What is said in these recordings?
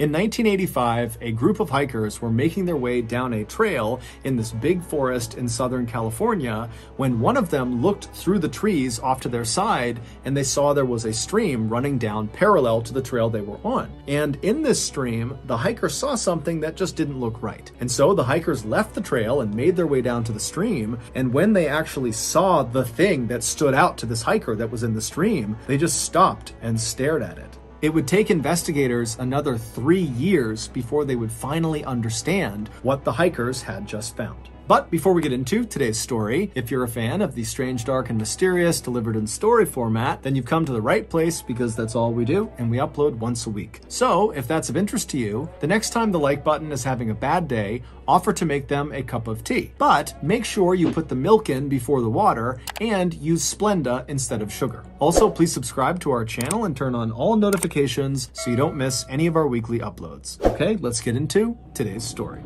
In 1985, a group of hikers were making their way down a trail in this big forest in Southern California when one of them looked through the trees off to their side and they saw there was a stream running down parallel to the trail they were on. And in this stream, the hikers saw something that just didn't look right. And so the hikers left the trail and made their way down to the stream, and when they actually saw the thing that stood out to this hiker that was in the stream, they just stopped and stared at it. It would take investigators another 3 years before they would finally understand what the hikers had just found. But before we get into today's story, if you're a fan of the strange, dark, and mysterious delivered in story format, then you've come to the right place because that's all we do, and we upload once a week. So if that's of interest to you, the next time the like button is having a bad day, offer to make them a cup of tea. But make sure you put the milk in before the water and use Splenda instead of sugar. Also, please subscribe to our channel and turn on all notifications so you don't miss any of our weekly uploads. Okay, let's get into today's story.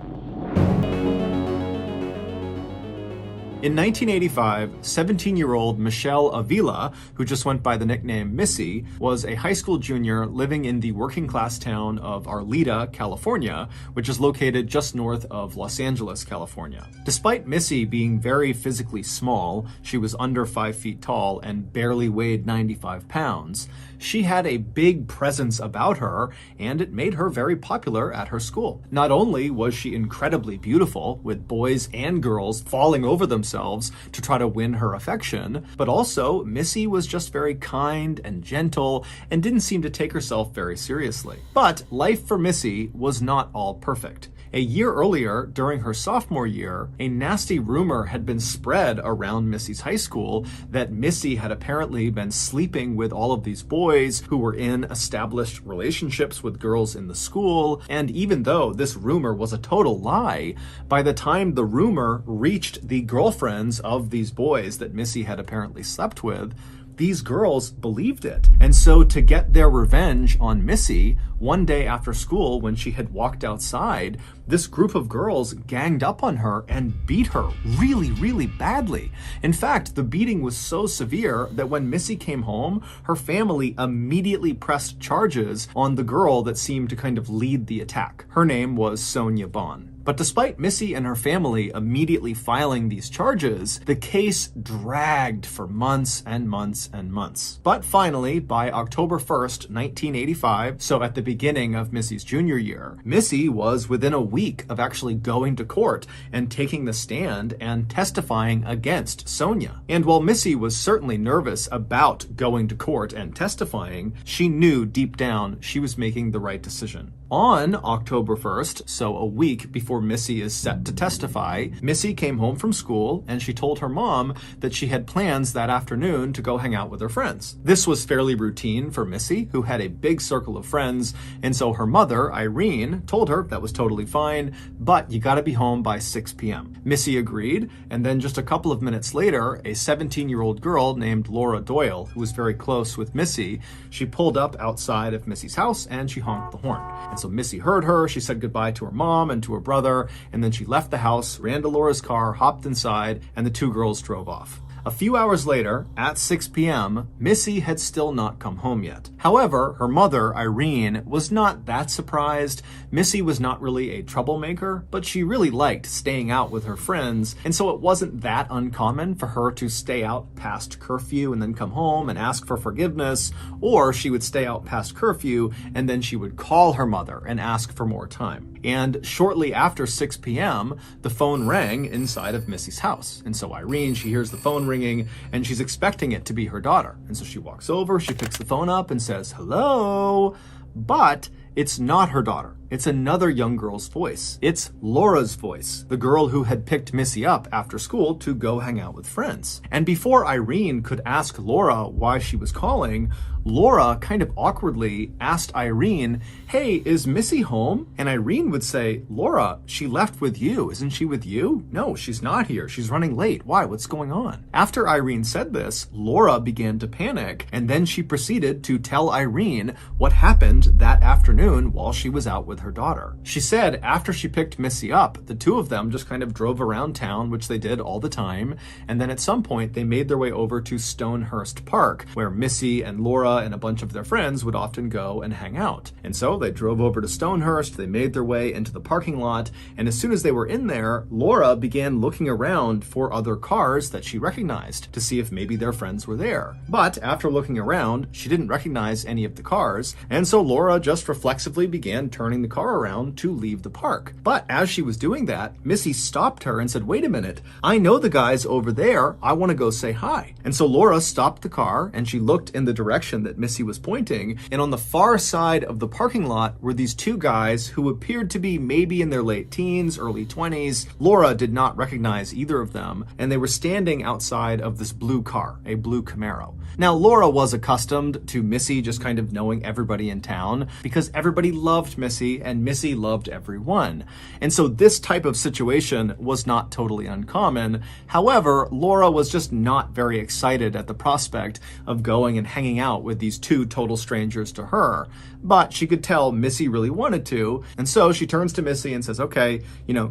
In 1985, 17-year-old Michelle Avila, who just went by the nickname Missy, was a high school junior living in the working-class town of Arleta, California, which is located just north of Los Angeles, California. Despite Missy being very physically small, she was under 5 feet tall and barely weighed 95 pounds, she had a big presence about her, and it made her very popular at her school. Not only was she incredibly beautiful, with boys and girls falling over themselves to try to win her affection, but also Missy was just very kind and gentle and didn't seem to take herself very seriously. But life for Missy was not all perfect. A year earlier, during her sophomore year, a nasty rumor had been spread around Missy's high school that Missy had apparently been sleeping with all of these boys who were in established relationships with girls in the school. And even though this rumor was a total lie, by the time the rumor reached the girlfriends of these boys that Missy had apparently slept with, these girls believed it. And so to get their revenge on Missy, one day after school when she had walked outside, this group of girls ganged up on her and beat her really badly. In fact, the beating was so severe that when Missy came home, her family immediately pressed charges on the girl that seemed to kind of lead the attack. Her name was Sonia Bond. But despite Missy and her family immediately filing these charges, the case dragged for months and months and months. But finally, by October 1st, 1985, so at the beginning of Missy's junior year, Missy was within a week of actually going to court and taking the stand and testifying against Sonia. And while Missy was certainly nervous about going to court and testifying, she knew deep down she was making the right decision. On October 1st, so a week before Missy is set to testify, Missy came home from school and she told her mom that she had plans that afternoon to go hang out with her friends. This was fairly routine for Missy, who had a big circle of friends, and so her mother, Irene, told her that was totally fine, but you gotta be home by 6 p.m. Missy agreed, and then just a couple of minutes later, a 17-year-old girl named Laura Doyle, who was very close with Missy, she pulled up outside of Missy's house and she honked the horn. And so Missy heard her, she said goodbye to her mom and to her brother, and then she left the house, ran to Laura's car, hopped inside, and the two girls drove off. A few hours later, at 6 p.m., Missy had still not come home yet. However, her mother, Irene, was not that surprised. Missy was not really a troublemaker, but she really liked staying out with her friends, and so it wasn't that uncommon for her to stay out past curfew and then come home and ask for forgiveness, or she would stay out past curfew and then she would call her mother and ask for more time. And shortly after 6 p.m., the phone rang inside of Missy's house. And so Irene, she hears the phone ringing and she's expecting it to be her daughter. And so she walks over, she picks the phone up and says, "Hello?" But it's not her daughter. It's another young girl's voice. It's Laura's voice, the girl who had picked Missy up after school to go hang out with friends. And before Irene could ask Laura why she was calling, Laura kind of awkwardly asked Irene, "Hey, is Missy home?" And Irene would say, "Laura, she left with you. Isn't she with you?" "No, she's not here. She's running late. Why? What's going on?" After Irene said this, Laura began to panic, and then she proceeded to tell Irene what happened that afternoon while she was out with her daughter. She said after she picked Missy up, the two of them just kind of drove around town, which they did all the time, and then at some point they made their way over to Stonehurst Park, where Missy and Laura and a bunch of their friends would often go and hang out. And so they drove over to Stonehurst, they made their way into the parking lot, and as soon as they were in there, Laura began looking around for other cars that she recognized to see if maybe their friends were there. But after looking around, she didn't recognize any of the cars, and so Laura just reflexively began turning the car around to leave the park. But as she was doing that, Missy stopped her and said, "Wait a minute, I know the guys over there, I want to go say hi." And so Laura stopped the car and she looked in the direction that Missy was pointing, and on the far side of the parking lot were these two guys who appeared to be maybe in their late teens, early 20s. Laura did not recognize either of them, and they were standing outside of this blue car, a blue Camaro. Now, Laura was accustomed to Missy just kind of knowing everybody in town because everybody loved Missy and Missy loved everyone. And so this type of situation was not totally uncommon. However, Laura was just not very excited at the prospect of going and hanging out with these two total strangers to her. But she could tell Missy really wanted to, and so she turns to Missy and says, "Okay,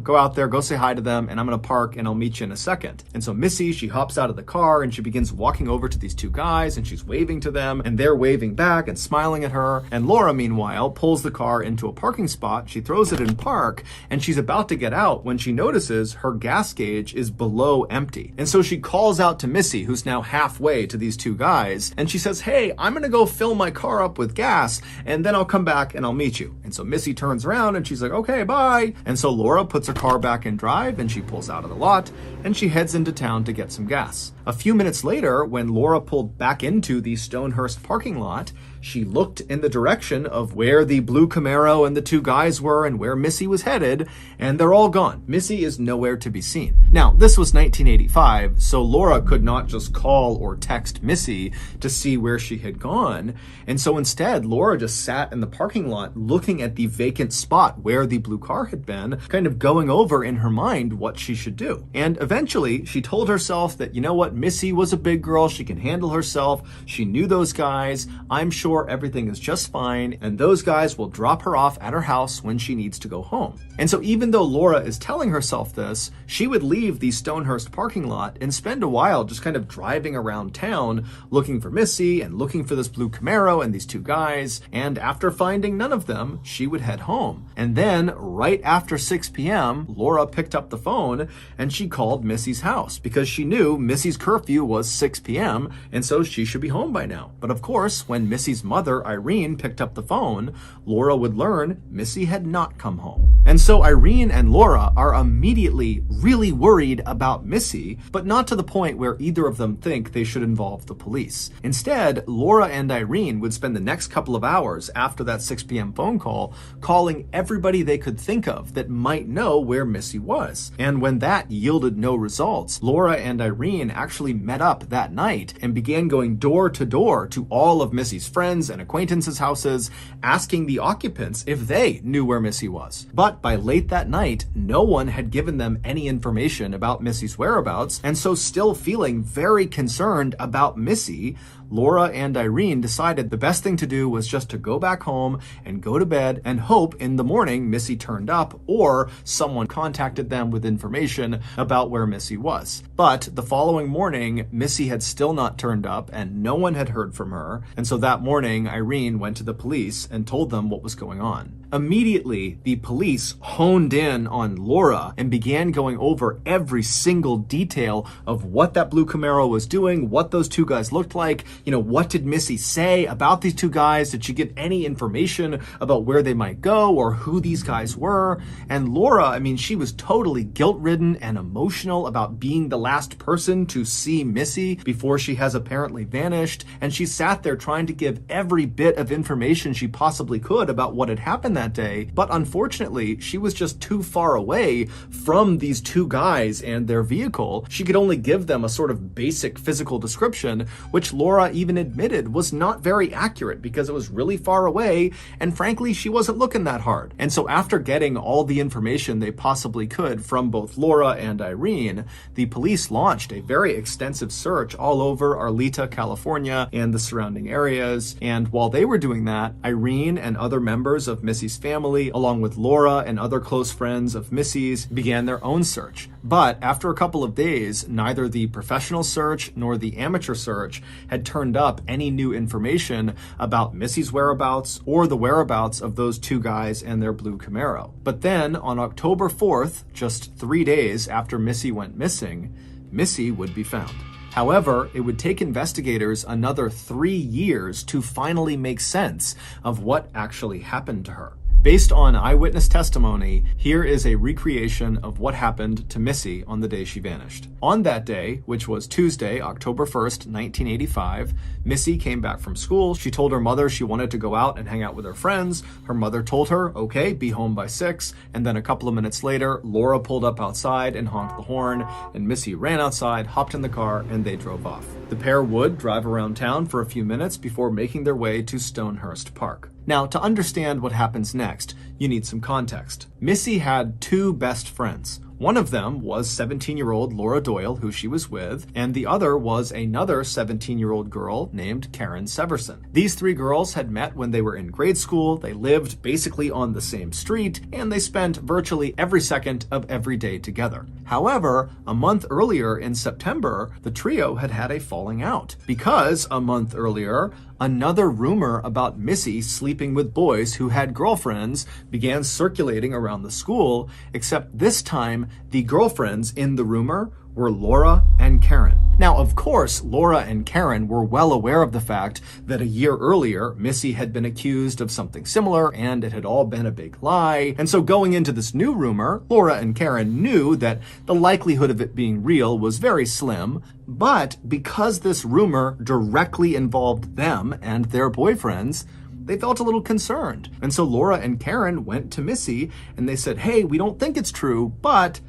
go out there, go say hi to them, and I'm gonna park and I'll meet you in a second." And so Missy, she hops out of the car and she begins walking over to these two guys and she's waving to them and they're waving back and smiling at her. And Laura, meanwhile, pulls the car into a parking spot, she throws it in park, and she's about to get out when she notices her gas gauge is below empty. And so she calls out to Missy, who's now halfway to these two guys, and she says, "Hey, I'm gonna go fill my car up with gas and then I'll come back and I'll meet you." And so Missy turns around and she's like, "Okay, bye." And so Laura puts her car back in drive and she pulls out of the lot and she heads into town to get some gas. A few minutes later, when Laura pulled back into the Stonehurst parking lot, she looked in the direction of where the blue Camaro and the two guys were and where Missy was headed, and they're all gone. Missy is nowhere to be seen. Now, this was 1985, so Laura could not just call or text Missy to see where she had gone, and so instead, Laura just sat in the parking lot looking at the vacant spot where the blue car had been, kind of going over in her mind what she should do. And eventually, she told herself that, Missy was a big girl, she can handle herself, she knew those guys, I'm sure everything is just fine, and those guys will drop her off at her house when she needs to go home. And so even though Laura is telling herself this, she would leave the Stonehurst parking lot and spend a while just kind of driving around town looking for Missy and looking for this blue Camaro and these two guys, and after finding none of them, she would head home. And then, right after 6 p.m., Laura picked up the phone and she called Missy's house because she knew Missy's curfew was 6 p.m., and so she should be home by now. But of course, when Missy's mother, Irene, picked up the phone, Laura would learn Missy had not come home. And so Irene and Laura are immediately really worried about Missy, but not to the point where either of them think they should involve the police. Instead, Laura and Irene would spend the next couple of hours after that 6 p.m. phone call calling everybody they could think of that might know where Missy was. And when that yielded no results, Laura and Irene actually met up that night and began going door to door to all of Missy's friends and acquaintances' houses, asking the occupants if they knew where Missy was. But by late that night, no one had given them any information about Missy's whereabouts, and so still feeling very concerned about Missy, Laura and Irene decided the best thing to do was just to go back home and go to bed and hope in the morning Missy turned up or someone contacted them with information about where Missy was. But the following morning, Missy had still not turned up and no one had heard from her, and so that morning Irene went to the police and told them what was going on. Immediately, the police honed in on Laura and began going over every single detail of what that blue Camaro was doing, what those two guys looked like, what did Missy say about these two guys? Did she get any information about where they might go or who these guys were? And Laura, she was totally guilt-ridden and emotional about being the last person to see Missy before she has apparently vanished. And she sat there trying to give every bit of information she possibly could about what had happened that day. But unfortunately, she was just too far away from these two guys and their vehicle. She could only give them a sort of basic physical description, which Laura even admitted was not very accurate because it was really far away, and frankly, she wasn't looking that hard. And so after getting all the information they possibly could from both Laura and Irene, the police launched a very extensive search all over Arleta, California, and the surrounding areas. And while they were doing that, Irene and other members of Missy's Missy's family, along with Laura and other close friends of Missy's, began their own search. But after a couple of days, neither the professional search nor the amateur search had turned up any new information about Missy's whereabouts or the whereabouts of those two guys and their blue Camaro. But then on October 4th, just 3 days after Missy went missing, Missy would be found. However, it would take investigators another 3 years to finally make sense of what actually happened to her. Based on eyewitness testimony, here is a recreation of what happened to Missy on the day she vanished. On that day, which was Tuesday, October 1st, 1985, Missy came back from school. She told her mother she wanted to go out and hang out with her friends. Her mother told her, okay, be home by 6. And then a couple of minutes later, Laura pulled up outside and honked the horn, and Missy ran outside, hopped in the car, and they drove off. The pair would drive around town for a few minutes before making their way to Stonehurst Park. Now, to understand what happens next, you need some context. Missy had two best friends. One of them was 17-year-old Laura Doyle, who she was with, and the other was another 17-year-old girl named Karen Severson. These three girls had met when they were in grade school, they lived basically on the same street, and they spent virtually every second of every day together. However, a month earlier in September, the trio had had a falling out, because a month earlier, another rumor about Missy sleeping with boys who had girlfriends began circulating around the school, except this time, the girlfriends in the rumor were Laura and Karen. Now, of course, Laura and Karen were well aware of the fact that a year earlier, Missy had been accused of something similar, and it had all been a big lie. And so going into this new rumor, Laura and Karen knew that the likelihood of it being real was very slim, but because this rumor directly involved them and their boyfriends, they felt a little concerned. And so Laura and Karen went to Missy and they said, hey, we don't think it's true, but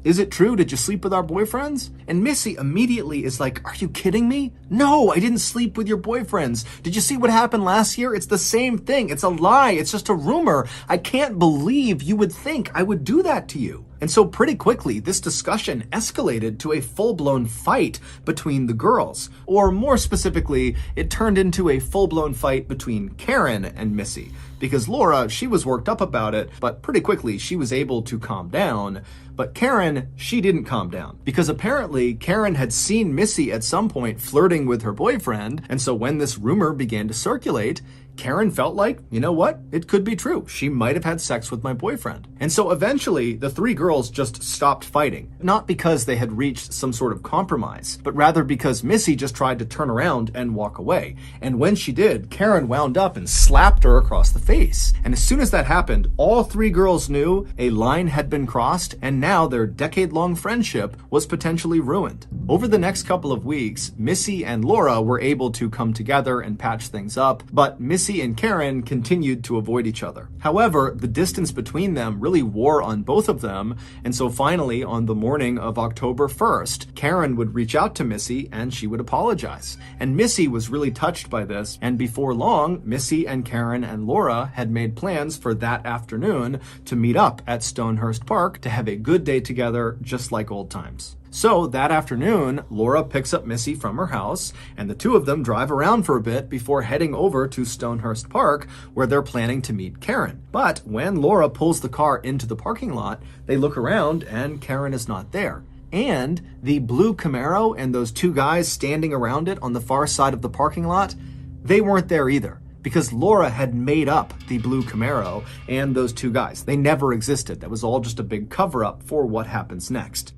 is it true? Did you sleep with our boyfriends? And Missy immediately is like, are you kidding me? No, I didn't sleep with your boyfriends. Did you see what happened last year? It's the same thing. It's a lie. It's just a rumor. I can't believe you would think I would do that to you. And so pretty quickly, this discussion escalated to a full-blown fight between the girls. Or more specifically, it turned into a full-blown fight between Karen and Missy. Because Laura, she was worked up about it, but pretty quickly she was able to calm down. But Karen, she didn't calm down. Because apparently Karen had seen Missy at some point flirting with her boyfriend, and so when this rumor began to circulate, Karen felt like, you know what? It could be true. She might have had sex with my boyfriend. And so eventually, the three girls just stopped fighting. Not because they had reached some sort of compromise, but rather because Missy just tried to turn around and walk away. And when she did, Karen wound up and slapped her across the face. And as soon as that happened, all three girls knew a line had been crossed, and now their decade-long friendship was potentially ruined. Over the next couple of weeks, Missy and Laura were able to come together and patch things up, but Missy and Karen continued to avoid each other. However, the distance between them really wore on both of them, and so finally, on the morning of October 1st, Karen would reach out to Missy and she would apologize. And Missy was really touched by this, and before long, Missy and Karen and Laura had made plans for that afternoon to meet up at Stonehurst Park to have a good day together, just like old times. So that afternoon, Laura picks up Missy from her house, and the two of them drive around for a bit before heading over to Stonehurst Park, where they're planning to meet Karen. But when Laura pulls the car into the parking lot, they look around and Karen is not there. And the blue Camaro and those two guys standing around it on the far side of the parking lot, they weren't there either. Because Laura had made up the blue Camaro and those two guys. They never existed. That was all just a big cover-up for what happens next.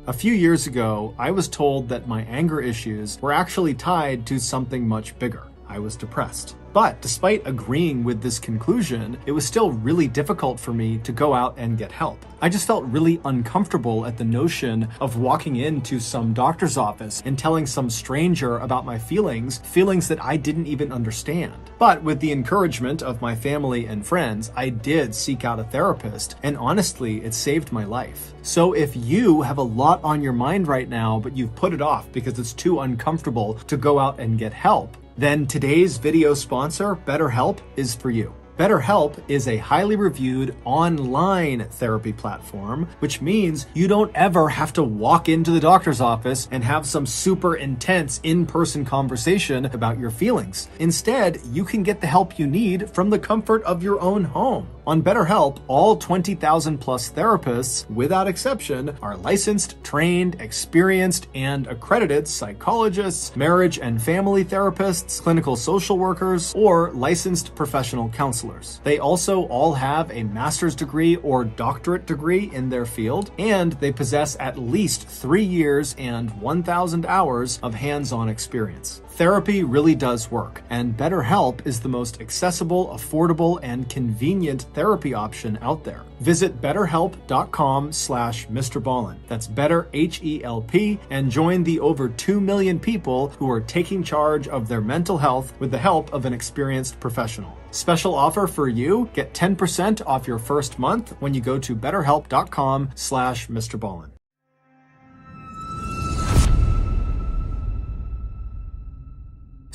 A few years ago, I was told that my anger issues were actually tied to something much bigger. I was depressed. But despite agreeing with this conclusion, it was still really difficult for me to go out and get help. I just felt really uncomfortable at the notion of walking into some doctor's office and telling some stranger about my feelings that I didn't even understand. But with the encouragement of my family and friends, I did seek out a therapist, and honestly, it saved my life. So if you have a lot on your mind right now, but you've put it off because it's too uncomfortable to go out and get help, then today's video sponsor, BetterHelp, is for you. BetterHelp is a highly reviewed online therapy platform, which means you don't ever have to walk into the doctor's office and have some super intense in-person conversation about your feelings. Instead, you can get the help you need from the comfort of your own home. On BetterHelp, all 20,000 plus therapists, without exception, are licensed, trained, experienced, and accredited psychologists, marriage and family therapists, clinical social workers, or licensed professional counselors. They also all have a master's degree or doctorate degree in their field, and they possess at least 3 years and 1,000 hours of hands-on experience. Therapy really does work, and BetterHelp is the most accessible, affordable, and convenient therapy option out there. Visit betterhelp.com/Mr. Ballin. That's better, H-E-L-P, and join the over 2 million people who are taking charge of their mental health with the help of an experienced professional. Special offer for you, get 10% off your first month when you go to betterhelp.com/Mr. Ballin.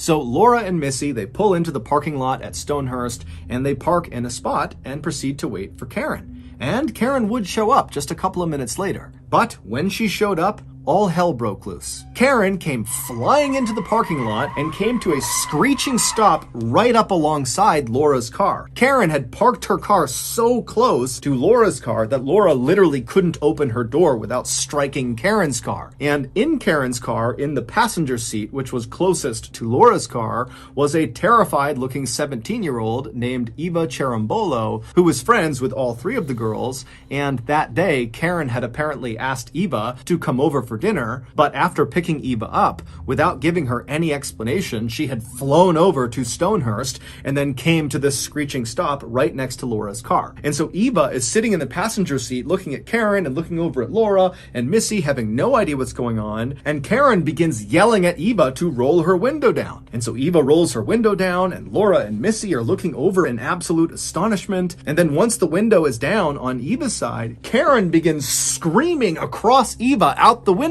So Laura and Missy, they pull into the parking lot at Stonehurst, and they park in a spot and proceed to wait for Karen. And Karen would show up just a couple of minutes later. But when she showed up, all hell broke loose. Karen came flying into the parking lot and came to a screeching stop right up alongside Laura's car. Karen had parked her car so close to Laura's car that Laura literally couldn't open her door without striking Karen's car. And in Karen's car, in the passenger seat, which was closest to Laura's car, was a terrified-looking 17-year-old named Eva Cherambolo, who was friends with all three of the girls, and that day, Karen had apparently asked Eva to come over for dinner, but after picking Eva up, without giving her any explanation, she had flown over to Stonehurst and then came to this screeching stop right next to Laura's car. And so Eva is sitting in the passenger seat looking at Karen and looking over at Laura and Missy, having no idea what's going on, and Karen begins yelling at Eva to roll her window down. And so Eva rolls her window down, and Laura and Missy are looking over in absolute astonishment, and then once the window is down on Eva's side, Karen begins screaming across Eva out the window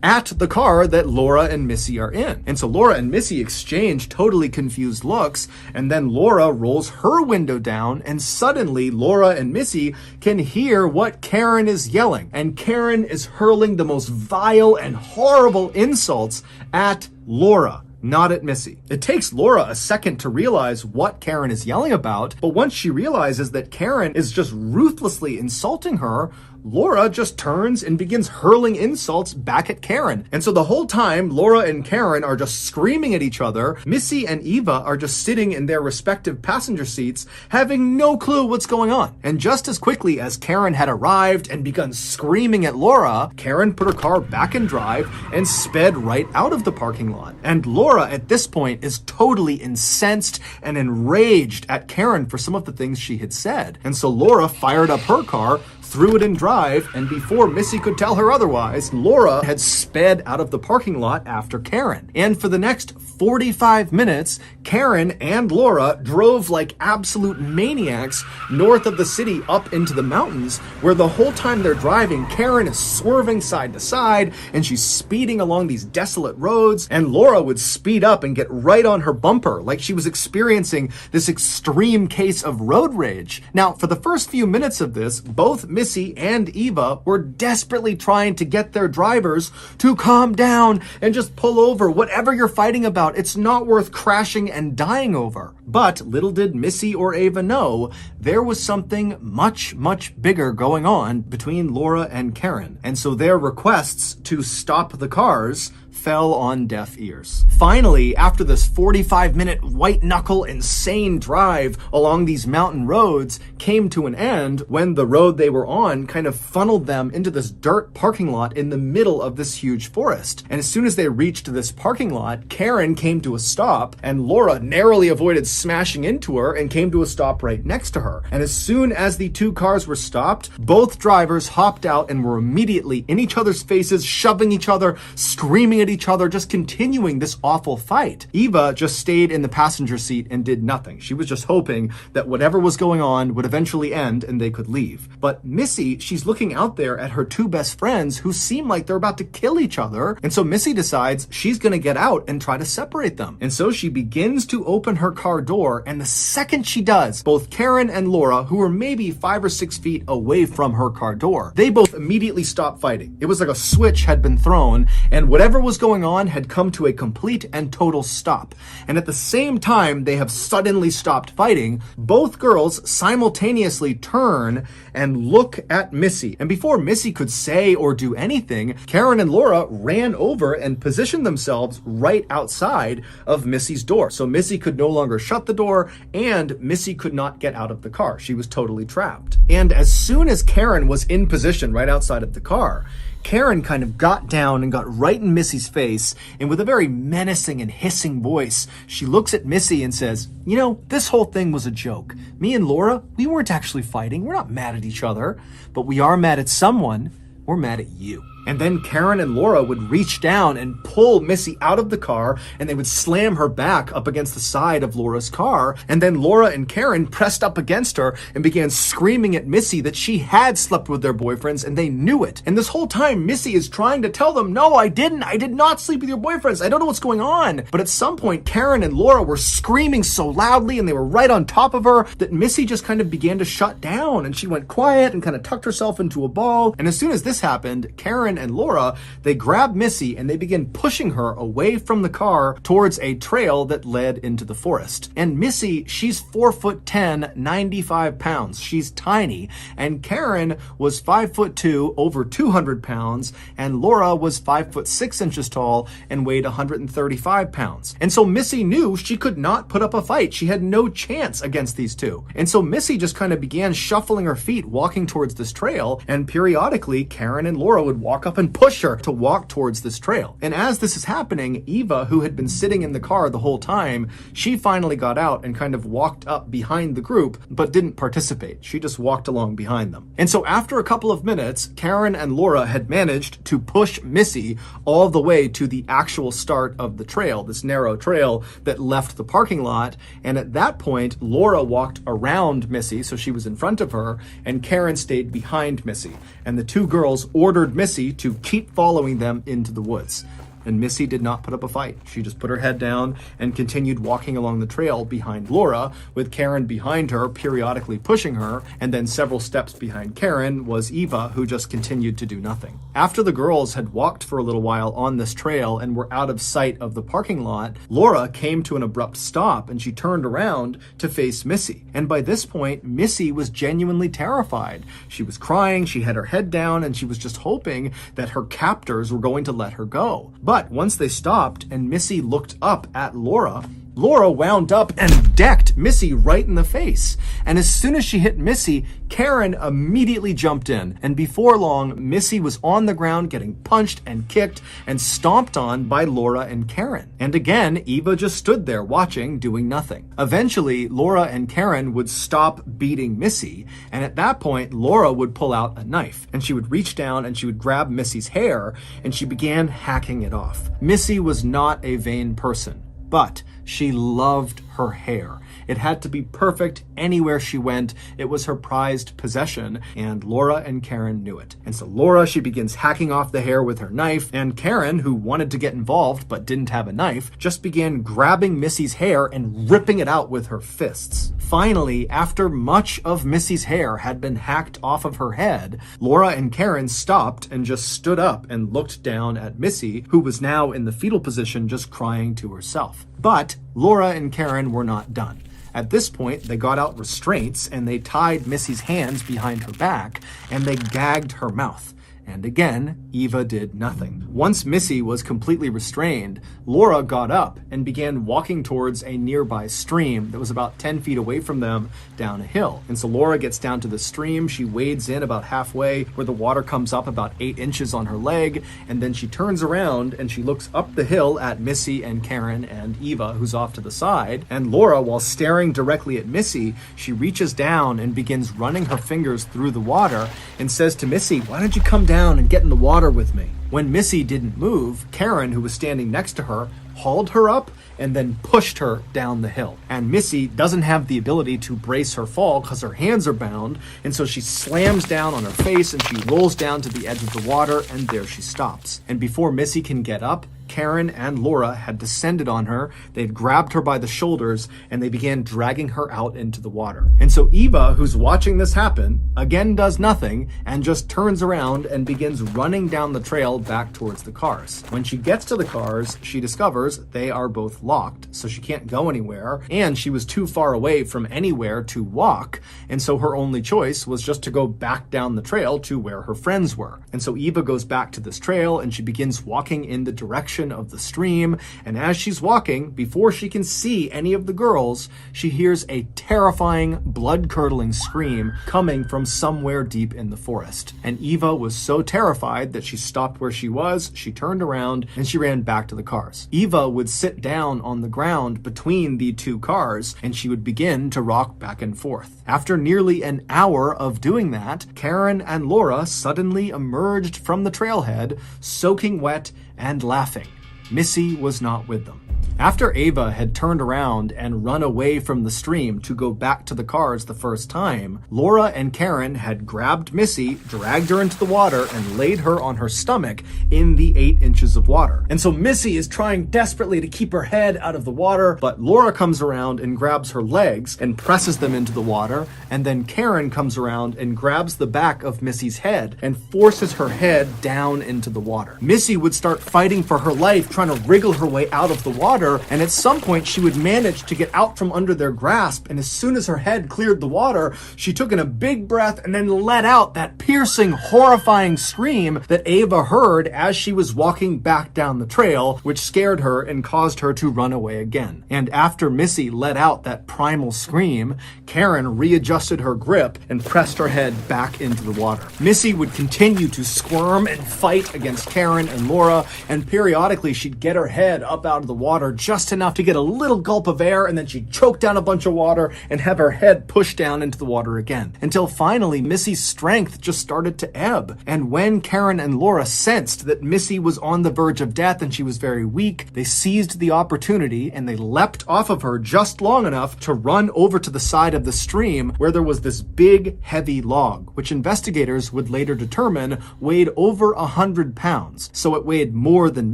at the car that Laura and Missy are in. And so Laura and Missy exchange totally confused looks, and then Laura rolls her window down, and suddenly Laura and Missy can hear what Karen is yelling. And Karen is hurling the most vile and horrible insults at Laura, not at Missy. It takes Laura a second to realize what Karen is yelling about, but once she realizes that Karen is just ruthlessly insulting her, Laura just turns and begins hurling insults back at Karen. And so the whole time, Laura and Karen are just screaming at each other. Missy and Eva are just sitting in their respective passenger seats, having no clue what's going on. And just as quickly as Karen had arrived and begun screaming at Laura, Karen put her car back in drive and sped right out of the parking lot. And Laura, at this point, is totally incensed and enraged at Karen for some of the things she had said. And so Laura fired up her car, threw it in drive, and before Missy could tell her otherwise, Laura had sped out of the parking lot after Karen. And for the next 45 minutes, Karen and Laura drove like absolute maniacs north of the city up into the mountains, where the whole time they're driving, Karen is swerving side to side, and she's speeding along these desolate roads, and Laura would speed up and get right on her bumper, like she was experiencing this extreme case of road rage. Now, for the first few minutes of this, both Missy and Eva were desperately trying to get their drivers to calm down and just pull over. Whatever you're fighting about, it's not worth crashing and dying over. But little did Missy or Eva know, there was something much, much bigger going on between Laura and Karen. And so their requests to stop the cars fell on deaf ears. Finally, after this 45-minute white-knuckle insane drive along these mountain roads came to an end when the road they were on kind of funneled them into this dirt parking lot in the middle of this huge forest. And as soon as they reached this parking lot, Karen came to a stop, and Laura narrowly avoided smashing into her and came to a stop right next to her. And as soon as the two cars were stopped, both drivers hopped out and were immediately in each other's faces, shoving each other, screaming at each other, just continuing this awful fight. Eva just stayed in the passenger seat and did nothing. She was just hoping that whatever was going on would eventually end and they could leave. But Missy, she's looking out there at her two best friends who seem like they're about to kill each other. And so Missy decides she's going to get out and try to separate them. And so she begins to open her car door door, and the second she does, both Karen and Laura, who were maybe 5 or 6 feet away from her car door, they both immediately stopped fighting. It was like a switch had been thrown, and whatever was going on had come to a complete and total stop. And at the same time they have suddenly stopped fighting, both girls simultaneously turn and look at Missy. And before Missy could say or do anything, Karen and Laura ran over and positioned themselves right outside of Missy's door. So Missy could no longer shut the door, and Missy could not get out of the car. She was totally trapped. And as soon as Karen was in position right outside of the car, Karen kind of got down and got right in Missy's face, and with a very menacing and hissing voice, she looks at Missy and says, "You know, this whole thing was a joke. Me and Laura, we weren't actually fighting. We're not mad at each other, but we are mad at someone. We're mad at you." And then Karen and Laura would reach down and pull Missy out of the car, and they would slam her back up against the side of Laura's car. And then Laura and Karen pressed up against her and began screaming at Missy that she had slept with their boyfriends, and they knew it. And this whole time, Missy is trying to tell them, "No, I didn't. I did not sleep with your boyfriends. I don't know what's going on." But at some point, Karen and Laura were screaming so loudly, and they were right on top of her, that Missy just kind of began to shut down, and she went quiet and kind of tucked herself into a ball. And as soon as this happened, Karen and Laura, they grabbed Missy and they began pushing her away from the car towards a trail that led into the forest. And Missy, she's 4'10", 95 pounds. She's tiny. And Karen was 5'2", over 200 pounds. And Laura was 5'6" inches tall and weighed 135 pounds. And so Missy knew she could not put up a fight. She had no chance against these two. And so Missy just kind of began shuffling her feet, walking towards this trail. And periodically, Karen and Laura would walk up and push her to walk towards this trail. And as this is happening, Eva, who had been sitting in the car the whole time, she finally got out and kind of walked up behind the group, but didn't participate. She just walked along behind them. And so after a couple of minutes, Karen and Laura had managed to push Missy all the way to the actual start of the trail, this narrow trail that left the parking lot. And at that point, Laura walked around Missy, so she was in front of her, and Karen stayed behind Missy. And the two girls ordered Missy to keep following them into the woods. And Missy did not put up a fight. She just put her head down and continued walking along the trail behind Laura, with Karen behind her, periodically pushing her. And then several steps behind Karen was Eva, who just continued to do nothing. After the girls had walked for a little while on this trail and were out of sight of the parking lot, Laura came to an abrupt stop, and she turned around to face Missy. And by this point, Missy was genuinely terrified. She was crying, she had her head down, and she was just hoping that her captors were going to let her go. But once they stopped and Missy looked up at Laura, Laura wound up and decked Missy right in the face. And as soon as she hit Missy, Karen immediately jumped in. And before long, Missy was on the ground getting punched and kicked and stomped on by Laura and Karen. And again, Eva just stood there watching, doing nothing. Eventually, Laura and Karen would stop beating Missy. And at that point, Laura would pull out a knife, and she would reach down and she would grab Missy's hair, and she began hacking it off. Missy was not a vain person, but she loved her hair. It had to be perfect anywhere she went. It was her prized possession, and Laura and Karen knew it. And so Laura, she begins hacking off the hair with her knife, and Karen, who wanted to get involved but didn't have a knife, just began grabbing Missy's hair and ripping it out with her fists. Finally, after much of Missy's hair had been hacked off of her head, Laura and Karen stopped and just stood up and looked down at Missy, who was now in the fetal position, just crying to herself. But Laura and Karen were not done. At this point, they got out restraints and they tied Missy's hands behind her back and they gagged her mouth. And again, Eva did nothing. Once Missy was completely restrained, Laura got up and began walking towards a nearby stream that was about 10 feet away from them down a hill. And so Laura gets down to the stream, she wades in about halfway where the water comes up about 8 inches on her leg, and then she turns around and she looks up the hill at Missy and Karen and Eva, who's off to the side. And Laura, while staring directly at Missy, she reaches down and begins running her fingers through the water and says to Missy, "Why don't you come down and get in the water with me?" When Missy didn't move, Karen, who was standing next to her, hauled her up and then pushed her down the hill. And Missy doesn't have the ability to brace her fall because her hands are bound, and so she slams down on her face and she rolls down to the edge of the water, and there she stops. And before Missy can get up, Karen and Laura had descended on her. They'd grabbed her by the shoulders and they began dragging her out into the water. And so Eva, who's watching this happen, again does nothing and just turns around and begins running down the trail back towards the cars. When she gets to the cars, she discovers they are both locked, so she can't go anywhere, and she was too far away from anywhere to walk, and so her only choice was just to go back down the trail to where her friends were. And so Eva goes back to this trail and she begins walking in the direction of the stream, and as she's walking, before she can see any of the girls, she hears a terrifying, blood-curdling scream coming from somewhere deep in the forest. And Eva was so terrified that she stopped where she was, she turned around, and she ran back to the cars. Eva would sit down on the ground between the two cars, and she would begin to rock back and forth. After nearly an hour of doing that, Karen and Laura suddenly emerged from the trailhead, soaking wet and laughing. Missy was not with them. After Eva had turned around and run away from the stream to go back to the cars the first time, Laura and Karen had grabbed Missy, dragged her into the water, and laid her on her stomach in the 8 inches of water. And so Missy is trying desperately to keep her head out of the water, but Laura comes around and grabs her legs and presses them into the water, and then Karen comes around and grabs the back of Missy's head and forces her head down into the water. Missy would start fighting for her life, trying to wriggle her way out of the water, and at some point she would manage to get out from under their grasp, and as soon as her head cleared the water, she took in a big breath and then let out that piercing, horrifying scream that Eva heard as she was walking back down the trail, which scared her and caused her to run away again. And after Missy let out that primal scream, Karen readjusted her grip and pressed her head back into the water. Missy would continue to squirm and fight against Karen and Laura, and periodically she'd get her head up out of the water just enough to get a little gulp of air, and then she'd choke down a bunch of water and have her head pushed down into the water again. Until finally, Missy's strength just started to ebb. And when Karen and Laura sensed that Missy was on the verge of death and she was very weak, they seized the opportunity and they leapt off of her just long enough to run over to the side of the stream where there was this big, heavy log, which investigators would later determine weighed over 100 pounds. So it weighed more than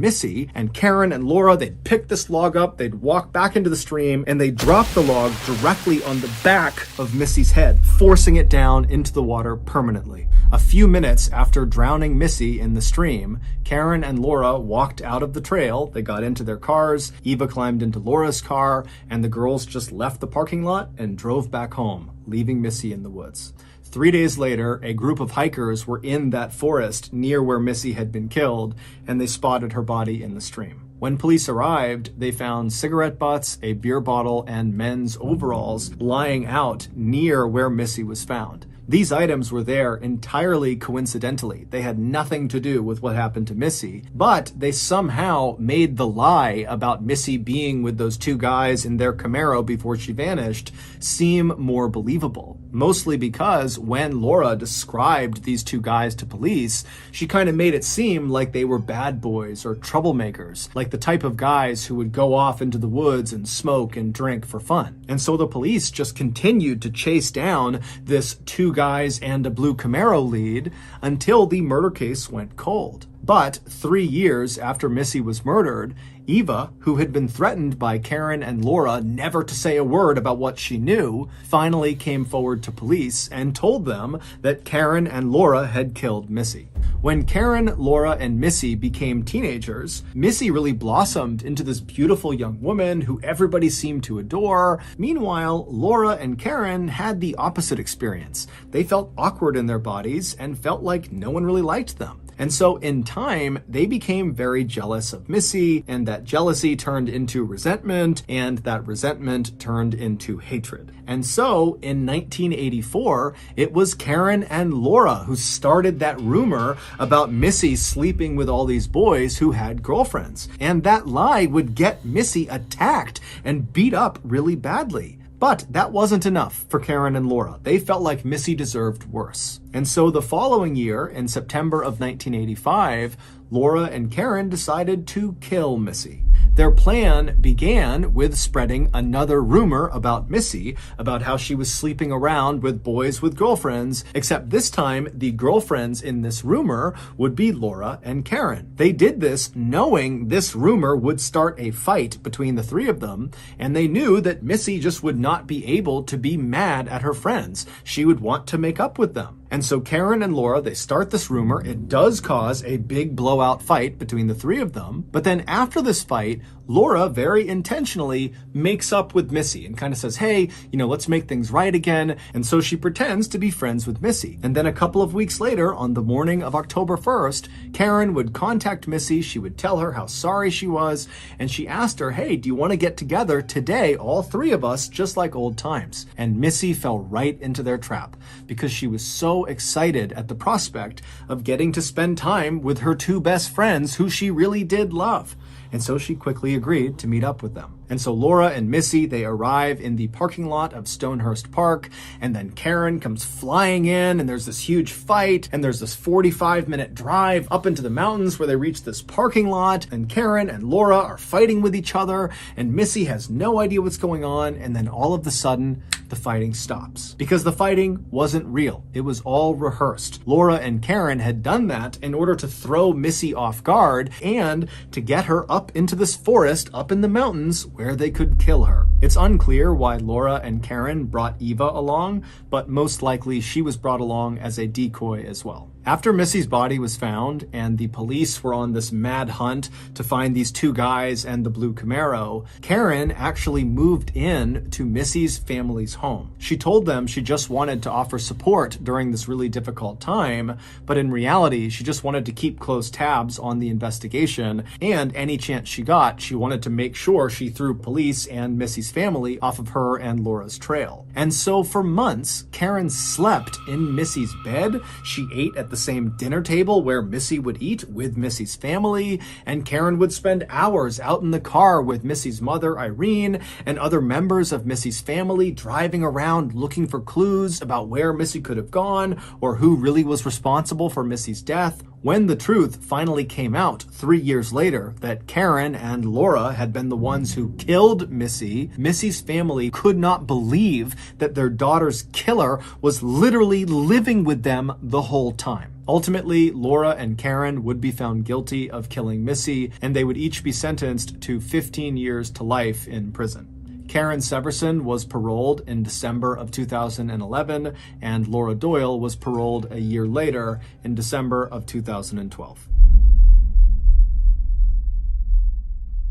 Missy, and Karen and Laura, they'd pick this log up, they'd walk back into the stream, and they dropped the log directly on the back of Missy's head, forcing it down into the water permanently. A few minutes after drowning Missy in the stream, Karen and Laura walked out of the trail, they got into their cars, Eva climbed into Laura's car, and the girls just left the parking lot and drove back home, leaving Missy in the woods. 3 days later, a group of hikers were in that forest near where Missy had been killed, and they spotted her body in the stream. When police arrived, they found cigarette butts, a beer bottle, and men's overalls lying out near where Missy was found. These items were there entirely coincidentally. They had nothing to do with what happened to Missy, but they somehow made the lie about Missy being with those two guys in their Camaro before she vanished seem more believable. Mostly because when Laura described these two guys to police, she kind of made it seem like they were bad boys or troublemakers, like the type of guys who would go off into the woods and smoke and drink for fun. And so the police just continued to chase down this two guys and a blue Camaro lead until the murder case went cold. But 3 years after Missy was murdered, Eva, who had been threatened by Karen and Laura never to say a word about what she knew, finally came forward to police and told them that Karen and Laura had killed Missy. When Karen, Laura, and Missy became teenagers, Missy really blossomed into this beautiful young woman who everybody seemed to adore. Meanwhile, Laura and Karen had the opposite experience. They felt awkward in their bodies and felt like no one really liked them. And so in time, they became very jealous of Missy, and that jealousy turned into resentment, and that resentment turned into hatred. And so in 1984, it was Karen and Laura who started that rumor about Missy sleeping with all these boys who had girlfriends. And that lie would get Missy attacked and beat up really badly. But that wasn't enough for Karen and Laura. They felt like Missy deserved worse. And so the following year, in September of 1985, Laura and Karen decided to kill Missy. Their plan began with spreading another rumor about Missy, about how she was sleeping around with boys with girlfriends, except this time the girlfriends in this rumor would be Laura and Karen. They did this knowing this rumor would start a fight between the three of them, and they knew that Missy just would not be able to be mad at her friends. She would want to make up with them. And so Karen and Laura, they start this rumor. It does cause a big blowout fight between the three of them. But then after this fight, Laura very intentionally makes up with Missy and kind of says, hey, let's make things right again. And so she pretends to be friends with Missy. And then a couple of weeks later, on the morning of October 1st, Karen would contact Missy. She would tell her how sorry she was. And she asked her, hey, do you want to get together today, all three of us, just like old times? And Missy fell right into their trap because she was so excited at the prospect of getting to spend time with her two best friends who she really did love. And so she quickly agreed to meet up with them. And so Laura and Missy, they arrive in the parking lot of Stonehurst Park, and then Karen comes flying in, and there's this huge fight, and there's this 45-minute drive up into the mountains where they reach this parking lot, and Karen and Laura are fighting with each other, and Missy has no idea what's going on, and then all of a sudden, the fighting stops. Because the fighting wasn't real. It was all rehearsed. Laura and Karen had done that in order to throw Missy off guard and to get her up into this forest up in the mountains where they could kill her. It's unclear why Laura and Karen brought Eva along, but most likely she was brought along as a decoy as well. After Missy's body was found and the police were on this mad hunt to find these two guys and the blue Camaro, Karen actually moved in to Missy's family's home. She told them she just wanted to offer support during this really difficult time, but in reality, she just wanted to keep close tabs on the investigation, and any chance she got, she wanted to make sure she threw police and Missy's family off of her and Laura's trail. And so for months, Karen slept in Missy's bed. She ate at the same dinner table where Missy would eat with Missy's family, and Karen would spend hours out in the car with Missy's mother, Irene, and other members of Missy's family driving around looking for clues about where Missy could have gone or who really was responsible for Missy's death. When the truth finally came out 3 years later that Karen and Laura had been the ones who killed Missy, Missy's family could not believe that their daughter's killer was literally living with them the whole time. Ultimately, Laura and Karen would be found guilty of killing Missy, and they would each be sentenced to 15 years to life in prison. Karen Severson was paroled in December of 2011, and Laura Doyle was paroled a year later in December of 2012.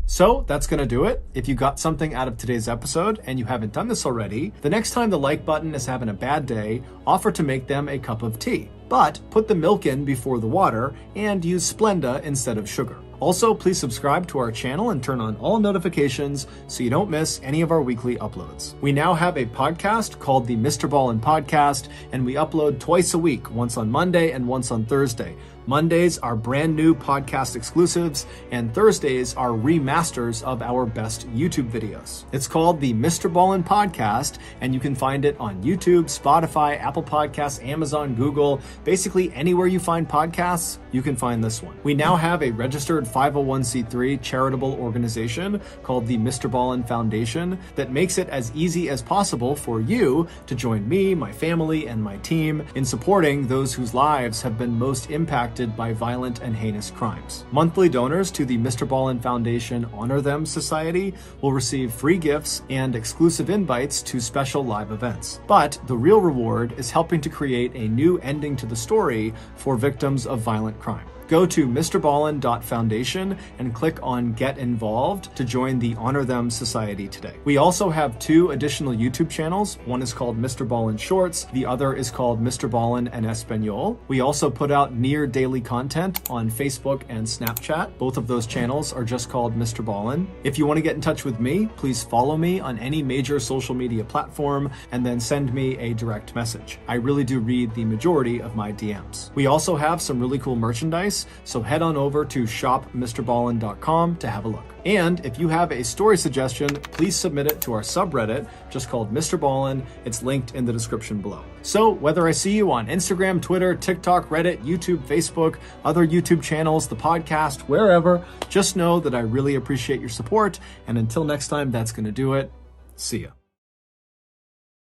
So that's going to do it. If you got something out of today's episode and you haven't done this already, the next time the like button is having a bad day, offer to make them a cup of tea. But put the milk in before the water and use Splenda instead of sugar. Also, please subscribe to our channel and turn on all notifications so you don't miss any of our weekly uploads. We now have a podcast called the Mr. Ballin Podcast, and we upload twice a week, once on Monday and once on Thursday. Mondays are brand new podcast exclusives, and Thursdays are remasters of our best YouTube videos. It's called the Mr. Ballin Podcast, and you can find it on YouTube, Spotify, Apple Podcasts, Amazon, Google, basically anywhere you find podcasts, you can find this one. We now have a registered 501c3 charitable organization called the Mr. Ballin Foundation that makes it as easy as possible for you to join me, my family, and my team in supporting those whose lives have been most impacted by violent and heinous crimes. Monthly donors to the Mr. Ballin Foundation Honor Them Society will receive free gifts and exclusive invites to special live events. But the real reward is helping to create a new ending to the story for victims of violent crime. Go to mrballin.foundation and click on Get Involved to join the Honor Them Society today. We also have 2 additional YouTube channels. One is called Mr. Ballin Shorts. The other is called Mr. Ballin en Espanol. We also put out near daily content on Facebook and Snapchat. Both of those channels are just called Mr. Ballin. If you want to get in touch with me, please follow me on any major social media platform and then send me a direct message. I really do read the majority of my DMs. We also have some really cool merchandise, so head on over to shopmrballin.com to have a look. And if you have a story suggestion, please submit it to our subreddit, just called Mr. Ballin. It's linked in the description below. So whether I see you on Instagram, Twitter, TikTok, Reddit, YouTube, Facebook, other YouTube channels, the podcast, wherever, just know that I really appreciate your support. And until next time, that's going to do it. See ya.